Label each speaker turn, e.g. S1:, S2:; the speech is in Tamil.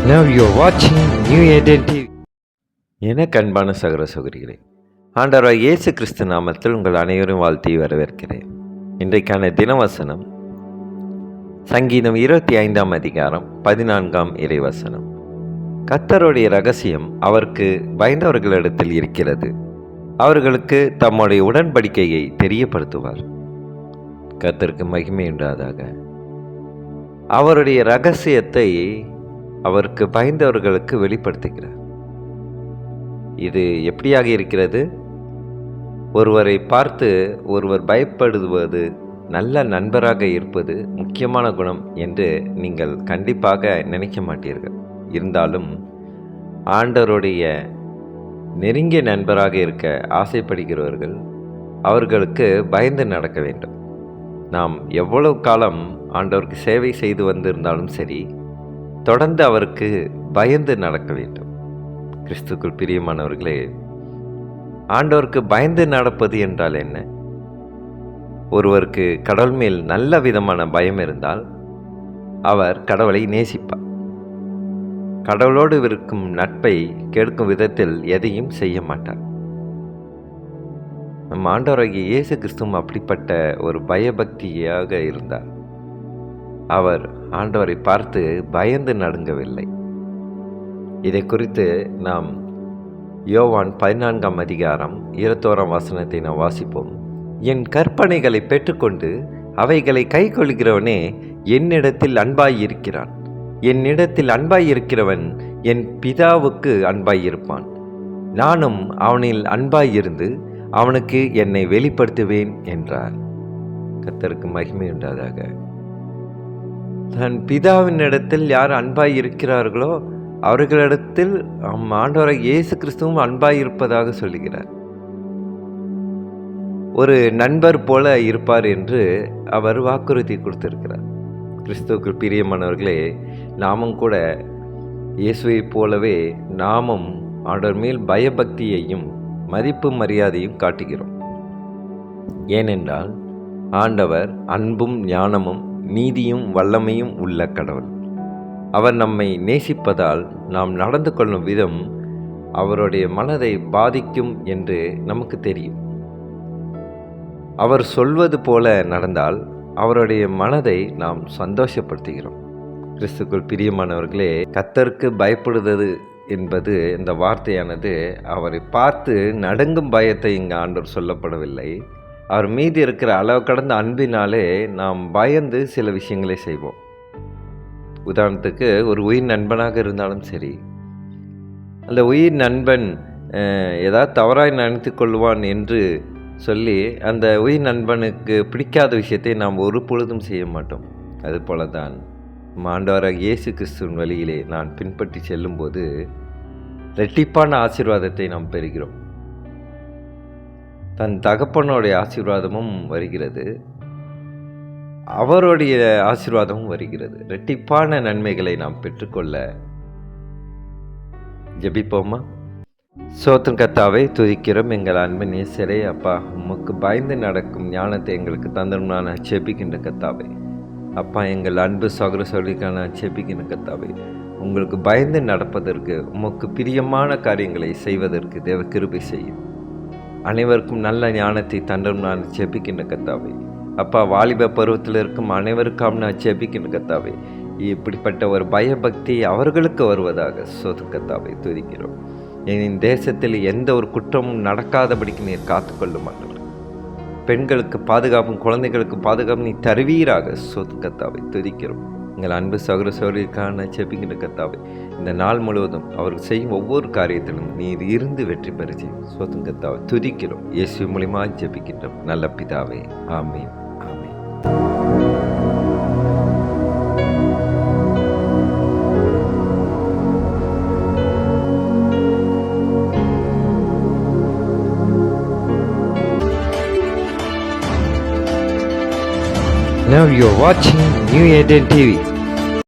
S1: Now you're watching New Eden TV. எனக்கு அன்பான சகோதர சகோதரிகளே, ஆண்டவராகிய இயேசு கிறிஸ்து நாமத்தில் உங்கள் அனைவரும் வாழ்த்தி வரவேற்கிறேன். இன்றைக்கான தினவசனம் சங்கீதம் 25 அதிகாரம் 14 இறைவசனம். கர்த்தருடைய ரகசியம் அவருக்கு பயந்தவர்களிடத்தில் இருக்கிறது, அவர்களுக்கு தம்முடைய உடன்படிக்கையை தெரியப்படுத்துவார். கர்த்தருக்கு மகிமை உண்டாதாக. அவருடைய ரகசியத்தை அவருக்கு பயந்தவர்களுக்கு வெளிப்படுத்துகிறார். இது எப்படியாக இருக்கிறது? ஒருவரை பார்த்து ஒருவர் பயப்படுவது நல்ல நண்பராக இருப்பது முக்கியமான குணம் என்று நீங்கள் கண்டிப்பாக நினைக்க மாட்டீர்கள். இருந்தாலும் ஆண்டவருடைய நெருங்கிய நண்பராக இருக்க ஆசைப்படுகிறவர்கள் அவர்களுக்கு பயந்து நடக்க வேண்டும். நாம் எவ்வளவு காலம் ஆண்டவருக்கு சேவை செய்து வந்திருந்தாலும் சரி, தொடர்ந்து அவருக்கு பயந்து நடக்க வேண்டும். கிறிஸ்துக்குள் பிரியமானவர்களே, ஆண்டவருக்கு பயந்து நடப்பது என்றால் என்ன? ஒருவருக்கு கடவுள் மேல் நல்ல விதமான பயம் இருந்தால் அவர் கடவுளை நேசிப்பார். கடவுளோடு இருக்கும் நட்பை கெடுக்கும் விதத்தில் எதையும் செய்ய மாட்டார். நம் ஆண்டவராகிய இயேசு கிறிஸ்துவும் அப்படிப்பட்ட ஒரு பயபக்தியாக இருந்தார். அவர் ஆண்டவரை பார்த்து பயந்து நடுங்கவில்லை. இதை குறித்து நாம் யோவான் 14 அதிகாரம் 21 வசனத்தை நாம் வாசிப்போம். என் கற்பனைகளை பெற்றுக்கொண்டு அவைகளை கை கொள்கிறவனே என்னிடத்தில் அன்பாயிருக்கிறான். என்னிடத்தில் அன்பாயிருக்கிறவன் என் பிதாவுக்கு அன்பாயிருப்பான். நானும் அவனில் அன்பாயிருந்து அவனுக்கு என்னை வெளிப்படுத்துவேன் என்றார். கர்த்தருக்கு மகிமை உண்டாதாக. தன் பிதாவினிடத்தில் யார் அன்பாய் இருக்கிறார்களோ அவர்களிடத்தில் ஆண்டவராகிய இயேசு கிறிஸ்துவும் அன்பாய் இருப்பதாக சொல்லுகிறார். ஒரு நண்பர் போல இருப்பார் என்று அவர் வாக்குறுதி கொடுத்திருக்கிறார். கிறிஸ்துவுக்கு பிரியமானவர்களே, நாமும் கூட இயேசுவை போலவே நாமும் ஆண்டவர் மேல் பயபக்தியையும் மதிப்பு மரியாதையும் காட்டுகிறோம். ஏனென்றால் ஆண்டவர் அன்பும் ஞானமும் நீதியும் வல்லமையும் உள்ள கடவுள். அவர் நம்மை நேசிப்பதால் நாம் நடந்து கொள்ளும் விதம் அவருடைய மனதை பாதிக்கும் என்று நமக்கு தெரியும். அவர் சொல்வது போல நடந்தால் அவருடைய மனதை நாம் சந்தோஷப்படுத்துகிறோம். கிறிஸ்துக்குள் பிரியமானவர்களே, கர்த்தருக்கு பயப்படுவது என்பது இந்த வார்த்தையானது அவரை பார்த்து நடுங்கும் பயத்தை இங்கு ஆண்டவர் சொல்லப்படவில்லை. அவர் மீது இருக்கிற அளவு கடந்த அன்பினாலே நாம் பயந்து சில விஷயங்களை செய்வோம். உதாரணத்துக்கு, ஒரு உயிர் நண்பனாக இருந்தாலும் சரி, அந்த உயிர் நண்பன் ஏதாவது தவறாய் நினைத்து கொள்வான் என்று சொல்லி அந்த உயிர் நண்பனுக்கு பிடிக்காத விஷயத்தை நாம் ஒரு பொழுதும் செய்ய மாட்டோம். அதுபோல தான் ஆண்டவராகிய இயேசு கிறிஸ்துவின் வழியிலே நான் பின்பற்றி செல்லும்போது இரட்டிப்பான ஆசீர்வாதத்தை நாம் பெறுகிறோம். தன் தகப்பனுடைய ஆசீர்வாதமும் வருகிறது, அவருடைய ஆசீர்வாதமும் வருகிறது. இரட்டிப்பான நன்மைகளை நாம் பெற்றுக்கொள்ள ஜெபிப்போமா? சோத்திரம் கர்த்தாவே, துதிக்கிறோம் எங்கள் அன்பின் நேசரே. அப்பா, உமக்கு பயந்து நடக்கும் ஞானத்தை எங்களுக்கு தந்தரும் நான் ஜெபிக்கின்ற கர்த்தாவே. அப்பா, எங்கள் அன்பு சகோதர சகோதரிக்கான ஜெபிக்கின்ற கர்த்தாவே, உங்களுக்கு பயந்து நடப்பதற்கு, உமக்கு பிரியமான காரியங்களை செய்வதற்கு தேவ கிருபை செய்யும். அனைவருக்கும் நல்ல ஞானத்தை தந்தரும் நான் ஜெபிக்கின்ற கர்த்தாவே. அப்பா, வாலிப பருவத்தில் இருக்கும் அனைவருக்கும் நான் ஜெபிக்கின்ற கர்த்தாவே, இப்படிப்பட்ட ஒரு பயபக்தி அவர்களுக்கு வருவதாக சோதர கர்த்தாவை துதிக்கிறோம். என் தேசத்தில் எந்த ஒரு குற்றமும் நடக்காதபடிக்கு நீர் காத்துக்கொள்ளும் ஆண்டவரே. பெண்களுக்கு பாதுகாப்பும் குழந்தைகளுக்கு பாதுகாப்பும் நீ தருவீராக சோதர கர்த்தாவை துதிக்கிறோம். எங்கள் அன்பு சகோதர சகோதரிக்கான ஜெபிக்கின்ற கர்த்தாவே, இந்த நாள் முழுவதும் அவர்கள் செய்யும் ஒவ்வொரு காரியத்திலும் நீர் இருந்து வெற்றி பெற செய்யும் சோதர கர்த்தாவை துதிக்கிறோம். இயேசு மூலமாக ஜெபிக்கின்றோம் நல்ல பிதாவே. ஆமீன், ஆமீன். Now you're watching New Eden TV.